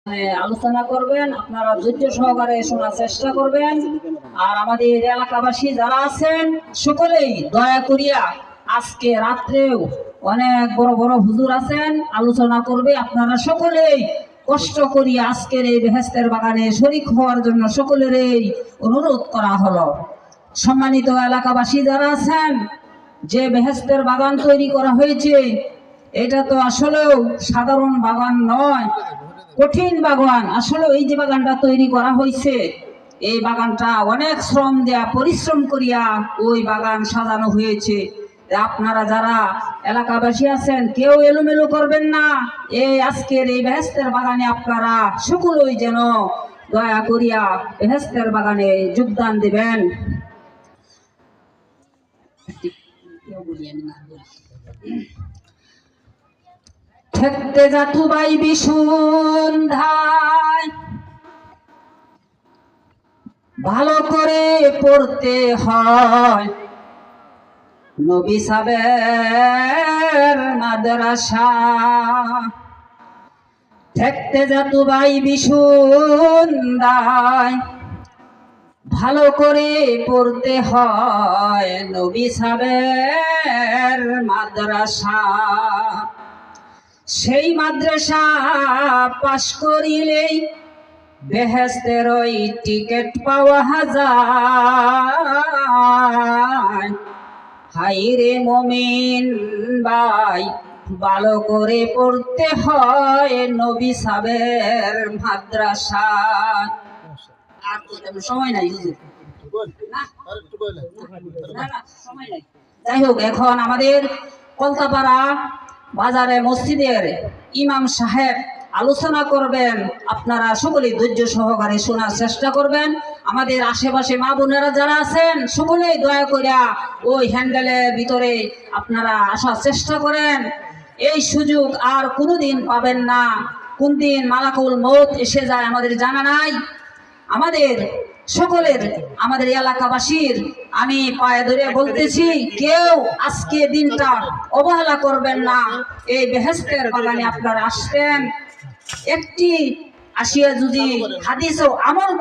আলোচনা করবেন, আপনারা ধৈর্য সহকারে শোনার চেষ্টা করবেন। আর আমাদের এলাকাবাসী যারা আছেন সকলেই দয়া করিয়া আজকে রাত্রেও অনেক বড় বড় হুজুর আছেন, আলোচনা করবে। আপনারা সকলেই কষ্ট করিয়া আজকের এই বেহেশতের বাগানে শরীক হওয়ার জন্য সকলেরই অনুরোধ করা হলো। সম্মানিত এলাকাবাসী যারা আছেন, যে বেহেশতের বাগান তৈরি করা হয়েছে এটা তো আসলেও সাধারণ বাগান নয়, কঠিন বাগান। আসলে এই যে বাগানটা তৈরি করা হয়েছে, এই বাগানটা অনেক শ্রম দেয়া পরিশ্রম করিয়া ওই বাগান সাজানো হয়েছে। আপনারা যারা এলাকাবাসী আছেন কেউ এলোমেলো করবেন না। এই আজকের এই বেহেশতের বাগানে আপনারা সকলেই যেন দয়া করিয়া বেহেশতের বাগানে যোগদান দেবেন। ঠেকতে যাতুবাই বিশুন্ধায় ভালো করে পড়তে হয় নবী সাহেবের মাদ্রাসা। ঠেকতে যাতুবাই বিশুন্ধায় ভালো করে পড়তে হয় নবী সাহেবের মাদ্রাসা। সেই মাদ্রাসা পাশ করিলেই বেহেশতের ওই টিকিট পাওয়া যায়। হাইরে মুমিন ভাই, ভালো করে পড়তে হয় নবী সাহেবের মাদ্রাসা। আর তো তেমন সময় নাই হুজুর, সময় নাই। যাই হোক, এখন আমাদের কলতাপাড়া বাজারে মসজিদের ইমাম সাহেব আলোচনা করবেন। আপনারা সকলেই ধৈর্য সহকারে শোনার চেষ্টা করবেন। আমাদের আশেপাশে মা বোনেরা যারা আছেন সকলেই দয়া করে ওই হ্যান্ডেলের ভিতরে আপনারা আসার চেষ্টা করেন। এই সুযোগ আর কোনোদিন পাবেন না। কোন দিন মালাকুল মউত এসে যায় আমাদের জানা নাই। আমাদের সকলের, আমাদের এলাকাবাসীর আমি পায়ে ধরে বলতেছি, কেউ আজকে দিনটা অবহেলা করবেন না। এই বেহেশতের বাগানে আপনারা আসবেন, একটি আসিয়া যদি হাদিস ও আমল